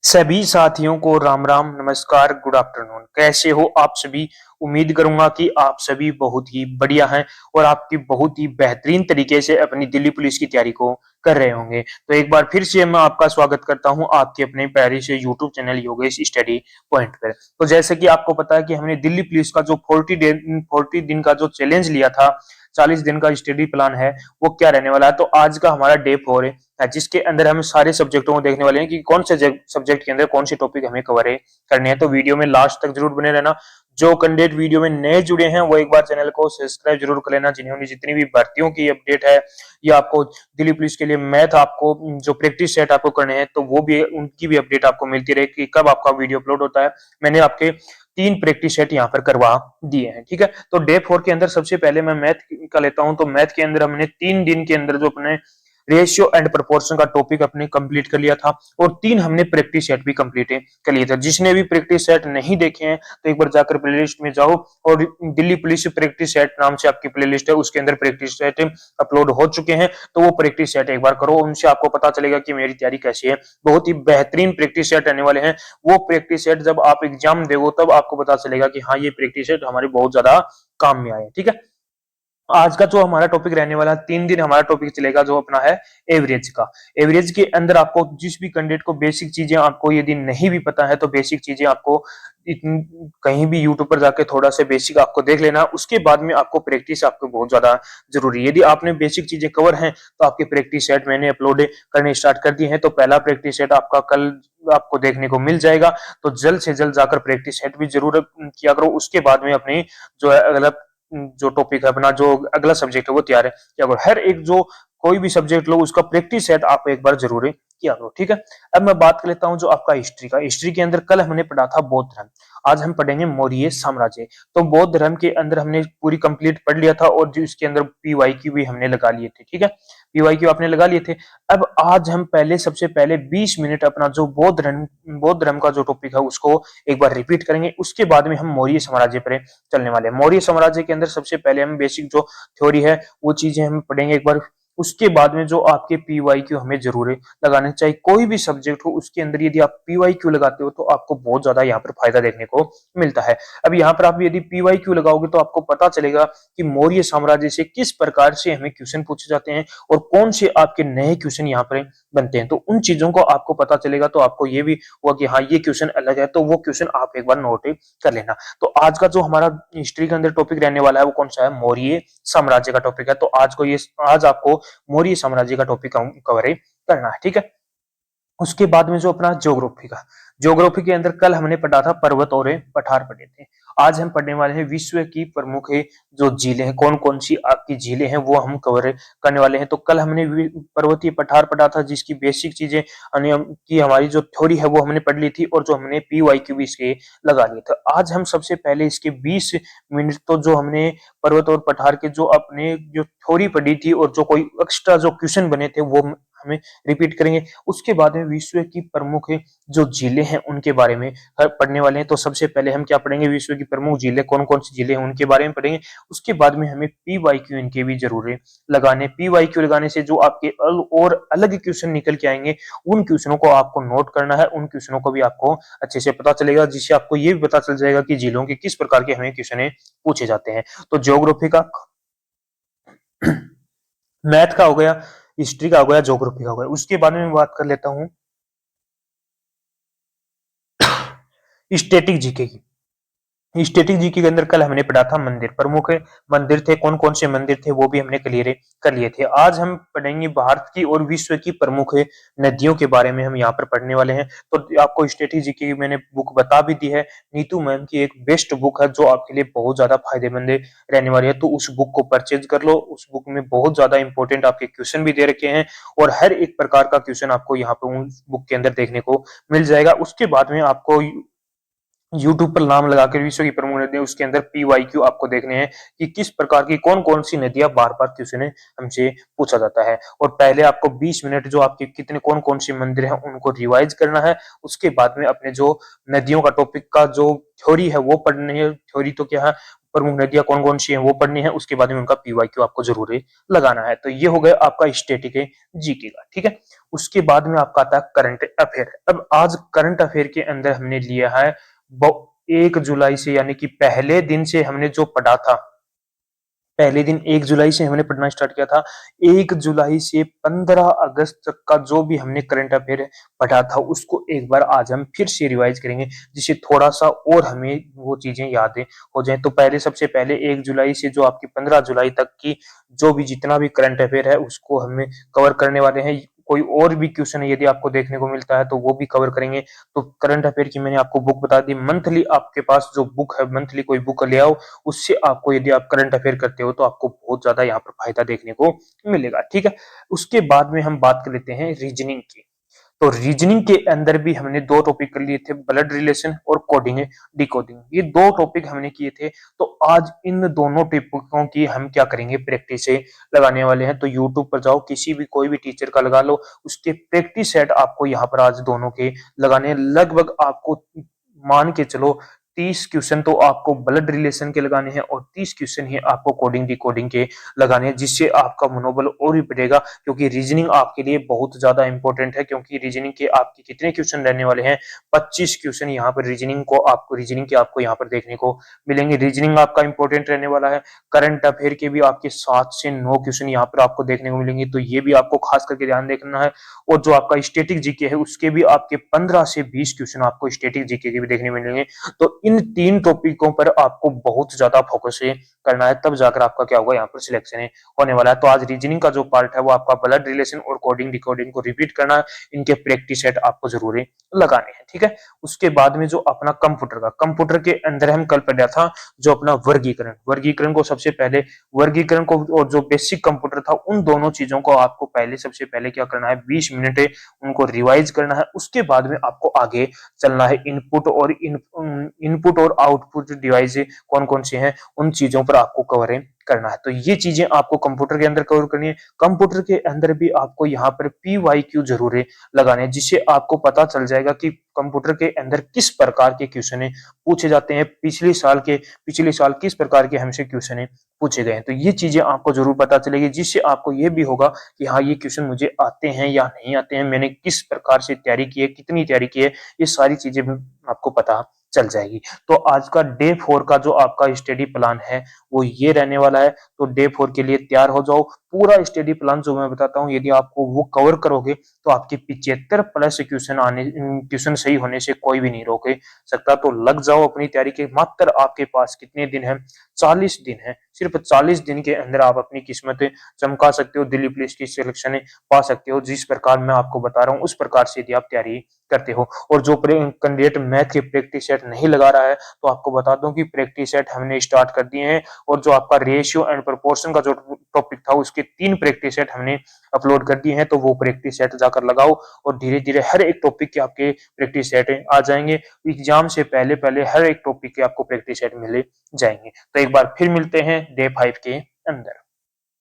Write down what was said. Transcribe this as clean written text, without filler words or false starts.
सभी साथियों को राम राम, नमस्कार, गुड आफ्टरनून। कैसे हो आप सभी? उम्मीद करूंगा कि आप सभी बहुत ही बढ़िया हैं और आपकी बहुत ही बेहतरीन तरीके से अपनी दिल्ली पुलिस की तैयारी को कर रहे होंगे। तो एक बार फिर से मैं आपका स्वागत करता हूं आपके अपने प्यारे से YouTube channel Yogesh study point पर। तो जैसे कि आपको पता है कि हमने दिल्ली पुलिस का जो 40 दिन का जो चैलेंज लिया था, 40 दिन का स्टडी प्लान है, वो क्या रहने वाला है। तो आज का हमारा डे 4 है, जिसके अंदर हम सारे सब्जेक्टों को देखने वाले हैं कि कौन से सब्जेक्ट के अंदर कौन से टॉपिक हमें कवर करने हैं। तो वीडियो में लास्ट तक जरूर बने रहना। जो कैंडिडेट वीडियो में नए जुड़े हैं वो एक बार चैनल को सब्सक्राइब जरूर कर लेना। जिन्होंने जितनी भी भर्तियों की अपडेट है या आपको दिल्ली पुलिस के लिए मैथ आपको जो प्रैक्टिस सेट आपको करने हैं, तो वो भी उनकी भी अपडेट आपको मिलती रहे कि कब आपका वीडियो अपलोड होता है। मैंने आपके 3 प्रैक्टिस सेट यहाँ पर करवा दिए हैं, ठीक है। तो डे 4 के अंदर सबसे पहले मैं मैथ का लेता हूं। तो मैथ के अंदर हमने 3 दिन के अंदर जो अपने रेशियो एंड प्रोपोर्शन का टॉपिक अपने कंप्लीट कर लिया था और 3 हमने प्रैक्टिस सेट भी कंप्लीट कर लिए थे। जिसने भी प्रैक्टिस सेट नहीं देखे हैं तो एक बार जाकर प्लेलिस्ट में जाओ और दिल्ली पुलिस प्रैक्टिस सेट नाम से आपकी प्लेलिस्ट है, उसके अंदर प्रैक्टिस सेट अपलोड हो चुके हैं। तो वो प्रैक्टिस सेट एक बार करो, उनसे आपको पता चलेगा कि मेरी तैयारी कैसी है। बहुत ही बेहतरीन प्रैक्टिस सेट रहने वाले हैं। वो प्रैक्टिस सेट जब आप एग्जाम देगो तब आपको पता चलेगा कि हाँ, ये प्रैक्टिस सेट हमारे बहुत ज्यादा काम में आए, ठीक है। आज का जो हमारा टॉपिक रहने वाला है, 3 दिन हमारा टॉपिक चलेगा जो अपना है एवरेज का। एवरेज के अंदर आपको जिस भी कैंडिडेट को बेसिक चीजें आपको यदि नहीं भी पता है तो बेसिक चीजें आपको कहीं भी यूट्यूब पर जाके थोड़ा सा बेसिक आपको देख लेना। उसके बाद में आपको प्रैक्टिस आपको बहुत ज्यादा जरूरी है। यदि आपने बेसिक चीजें कवर हैं तो आपके प्रैक्टिस सेट मैंने अपलोड करने स्टार्ट कर दिए हैं। तो पहला प्रैक्टिस सेट आपका कल आपको देखने को मिल जाएगा। तो जल्द से जल्द जाकर प्रैक्टिस सेट भी जरूर किया करो। उसके बाद में अपनी जो है अगला जो टॉपिक है, अपना जो अगला सब्जेक्ट है वो तैयार है किया करो। हर एक जो कोई भी सब्जेक्ट लो उसका प्रैक्टिस सेट आप एक बार जरूर किया करो, ठीक है। अब मैं बात कर लेता हूं जो आपका हिस्ट्री का। हिस्ट्री के अंदर कल हमने पढ़ा था बौद्ध धर्म, आज हम पढ़ेंगे मौर्य साम्राज्य। तो बौद्ध धर्म के अंदर हमने पूरी कंप्लीट पढ़ लिया था और जो इसके अंदर पीवाईक्यू भी हमने लगा लिए थे, ठीक है। पीवाईक्यू आपने लगा लिए थे। अब आज हम पहले सबसे पहले 20 मिनट अपना जो बौद्ध धर्म का जो टॉपिक है उसको एक बार रिपीट करेंगे। उसके बाद में हम मौर्य साम्राज्य पर चलने वाले हैं। मौर्य साम्राज्य के अंदर सबसे पहले हम बेसिक जो थ्योरी है वो चीजें हम पढ़ेंगे एक बार। उसके बाद में जो आपके पीवाईक्यू हमें जरूर लगाने चाहिए। कोई भी सब्जेक्ट हो उसके अंदर यदि आप पीवाईक्यू लगाते हो तो आपको बहुत ज्यादा यहाँ पर फायदा देखने को मिलता है। अब यहाँ पर आप यदि पीवाईक्यू लगाओगे तो आपको पता चलेगा कि मौर्य साम्राज्य से किस प्रकार से हमें क्वेश्चन पूछे जाते हैं और कौन से आपके नए क्वेश्चन यहाँ पर बनते हैं। तो उन चीजों को आपको पता चलेगा तो आपको ये भी हुआ कि हाँ, ये क्वेश्चन अलग है, तो वो क्वेश्चन आप एक बार नोट कर लेना। तो आज का जो हमारा हिस्ट्री के अंदर टॉपिक रहने वाला है वो कौन सा है? मौर्य साम्राज्य का टॉपिक है। तो आज आपको मौर्य साम्राज्य का टॉपिक कवर करना है, ठीक है। उसके बाद में जो अपना ज्योग्राफी का, ज्योग्राफी के अंदर कल हमने पढ़ा था पर्वत और पठार पढ़े थे। आज हम पढ़ने वाले हैं विश्व की प्रमुख जो झीलें हैं, कौन कौन सी आपकी झीलें हैं वो हम कवर करने वाले हैं। तो कल हमने पर्वतीय पठार पढ़ा था जिसकी बेसिक चीजें की हमारी जो थ्योरी है वो हमने पढ़ ली थी और जो हमने पीवाईक्यू भी इसके लगा लिए थे। आज हम सबसे पहले इसके 20 मिनट तो जो हमने पर्वत और पठार के जो अपने जो थ्योरी पढ़ी थी और जो कोई एक्स्ट्रा जो क्वेश्चन बने थे वो हमें रिपीट करेंगे। उसके बाद में विश्व की प्रमुख जो झीलें हैं उनके बारे में पढ़ने वाले हैं। तो सबसे पहले हम क्या पढ़ेंगे? विश्व की प्रमुख झीलें, कौन कौन सी झीलें हैं उनके बारे में पढ़ेंगे। उसके बाद में हमें पीवाईक्यू इनके भी जरूर लगाने। पीवाईक्यू लगाने से जो आपके और अलग क्वेश्चन निकल के आएंगे उन क्वेश्चनों को आपको नोट करना है। उन क्वेश्चनों को भी आपको अच्छे से पता चलेगा, जिससे आपको ये भी पता चल जाएगा कि झीलों के किस प्रकार के हमें क्वेश्चन पूछे जाते हैं। तो ज्योग्राफी का मैथ का हो गया, हिस्ट्री का हो गया, ज्योग्राफी का हो गया। उसके बारे में बात कर लेता हूं स्टैटिक जीके की। स्टैटिक जीके के अंदर कल हमने पढ़ा था मंदिर, प्रमुख मंदिर थे, कौन कौन से मंदिर थे वो भी हमने क्लियर कर लिए थे। आज हम पढ़ेंगे भारत की और विश्व की प्रमुख नदियों के बारे में हम यहाँ पर पढ़ने वाले हैं। तो आपको स्टैटिक जीके की मैंने बुक बता भी दी है। नीतू मैम की एक बेस्ट बुक है जो आपके लिए बहुत ज्यादा फायदेमंद रहने वाली है। तो उस बुक को परचेज कर लो। उस बुक में बहुत ज्यादा इंपॉर्टेंट आपके क्वेश्चन भी दे रखे हैं और हर एक प्रकार का क्वेश्चन आपको यहाँ पे उस बुक के अंदर देखने को मिल जाएगा। उसके बाद में आपको यूट्यूब पर नाम लगाकर विश्व की प्रमुख नदियां, उसके अंदर पीवाईक्यू आपको देखने हैं कि किस प्रकार की कौन कौन सी नदियां बार बार क्वेश्चन हमसे पूछा जाता है। और पहले आपको 20 मिनट जो आपके कितने कौन कौन सी मंदिर हैं उनको रिवाइज करना है। उसके बाद में अपने जो नदियों का टॉपिक का जो थ्योरी है वो पढ़नी है। थ्योरी तो क्या है, प्रमुख नदियां कौन कौन सी हैं वो पढ़नी है, उसके बाद में उनका पीवाईक्यू आपको जरूर लगाना है। तो ये हो गया आपका स्टैटिक जीके का, ठीक है। उसके बाद में आपका आता है करंट अफेयर। अब आज करंट अफेयर के अंदर हमने लिया है 1 जुलाई से, यानी कि पहले दिन से हमने जो पढ़ा था, पहले दिन 1 जुलाई से हमने पढ़ना स्टार्ट किया था। 1 जुलाई से 15 अगस्त तक का जो भी हमने करंट अफेयर पढ़ा था उसको एक बार आज हम फिर से रिवाइज करेंगे, जिससे थोड़ा सा और हमें वो चीजें याद हो जाए। तो पहले सबसे पहले 1 जुलाई से जो आपकी 15 जुलाई तक की जो भी जितना भी करंट अफेयर है उसको हमें कवर करने वाले हैं। कोई और भी क्वेश्चन यदि आपको देखने को मिलता है तो वो भी कवर करेंगे। तो करंट अफेयर की मैंने आपको बुक बता दी। मंथली आपके पास जो बुक है, मंथली कोई बुक ले आओ, उससे आपको यदि आप करंट अफेयर करते हो तो आपको बहुत ज्यादा यहाँ पर फायदा देखने को मिलेगा, ठीक है। उसके बाद में हम बात कर लेते हैं रीजनिंग की। तो रीजनिंग के अंदर भी हमने दो टॉपिक कर लिए थे, ब्लड रिलेशन और कोडिंग डिकोडिंग, ये दो टॉपिक हमने किए थे। तो आज इन दोनों टॉपिकों की हम क्या करेंगे, प्रैक्टिस लगाने वाले हैं। तो यूट्यूब पर जाओ, किसी भी कोई भी टीचर का लगा लो, उसके प्रैक्टिस सेट आपको यहाँ पर आज दोनों के लगाने। लगभग आपको मान के चलो 30 क्वेश्चन तो आपको ब्लड रिलेशन के लगाने हैं और 30 क्वेश्चन ही आपको कोडिंग डिकोडिंग के लगाने हैं, जिससे आपका मनोबल और भी बढ़ेगा। क्योंकि रीजनिंग आपके लिए बहुत ज्यादा इंपॉर्टेंट है, क्योंकि रीजनिंग के आपके कितने क्वेश्चन रहने वाले हैं, 25 क्वेश्चन यहाँ पर रीजनिंग के आपको यहाँ पर देखने को मिलेंगे। रीजनिंग आपका इंपॉर्टेंट रहने वाला है। करंट अफेयर के भी आपके 7 से 9 क्वेश्चन यहाँ पर आपको देखने को मिलेंगे, तो ये भी आपको खास करके ध्यान देखना है। और जो आपका स्टैटिक जीके है उसके भी आपके 15 से 20 क्वेश्चन आपको स्टैटिक जीके के भी देखने मिलेंगे। तो इन 3 टॉपिकों पर आपको बहुत ज्यादा फोकस करना है, तब जाकर आपका क्या होगा, यहाँ पर सिलेक्शन होने वाला है। तो आज रीजनिंग का जो पार्ट है वो आपका ब्लड रिलेशन और कोडिंग डिकोडिंग को रिपीट करना है। इनके प्रैक्टिस सेट आपको जरूर लगाने हैं, ठीक है। उसके बाद में जो अपना कंप्यूटर के अंदर हम कल पढ़ा था जो अपना वर्गीकरण को सबसे पहले, वर्गीकरण को और जो बेसिक कंप्यूटर था, उन दोनों चीजों को आपको पहले सबसे पहले क्या करना है, 20 मिनट उनको रिवाइज करना है। उसके बाद में आपको आगे चलना है। इनपुट और आउटपुट डिवाइस कौन कौन से हैं, उन चीजों पर आपको कवर करना है। तो ये चीजें आपको कंप्यूटर के अंदर कवर करनी है। कंप्यूटर के अंदर भी आपको यहाँ पर पीवाईक्यू जरूर लगाने हैं, जिससे आपको पता चल जाएगा कि कंप्यूटर के अंदर किस प्रकार के क्वेश्चन पूछे जाते हैं, पिछले साल किस प्रकार के हमसे क्वेश्चन पूछे गए हैं। तो ये चीजें आपको जरूर पता चलेगी, जिससे आपको ये भी होगा कि हाँ, ये क्वेश्चन मुझे आते हैं या नहीं आते हैं, मैंने किस प्रकार से तैयारी की है, कितनी तैयारी की है, ये सारी चीजें आपको पता चल जाएगी। तो आज का डे 4 का जो आपका स्टडी प्लान है वो ये रहने वाला है। तो डे 4 के लिए तैयार हो जाओ। पूरा स्टडी प्लान जो मैं बताता हूँ, यदि आपको वो कवर करोगे तो आपके 75+ क्वेश्चन सही होने से कोई भी नहीं रोक सकता। तो लग जाओ अपनी तैयारी के। मात्र आपके पास कितने दिन है, 40 दिन है। सिर्फ 40 दिन के अंदर आप अपनी किस्मत चमका सकते हो, दिल्ली पुलिस की सिलेक्शन पा सकते हो। जिस प्रकार मैं आपको बता रहा हूँ उस प्रकार से यदि आप तैयारी करते हो। और जो कैंडिडेट मैथ के प्रैक्टिस सेट नहीं लगा रहा है, तो आपको बता दूं कि प्रैक्टिस सेट हमने स्टार्ट कर दिए हैं। और जो आपका रेशियो एंड प्रोपोर्शन का जो टॉपिक था उसके 3 प्रैक्टिस सेट हमने अपलोड कर दिए हैं। तो वो प्रैक्टिस सेट जाकर लगाओ और धीरे धीरे हर एक टॉपिक के आपके प्रैक्टिस सेट आ जाएंगे। एग्जाम से पहले पहले हर एक टॉपिक के आपको प्रैक्टिस सेट मिले जाएंगे। तो एक बार फिर मिलते हैं डे 5 के अंदर।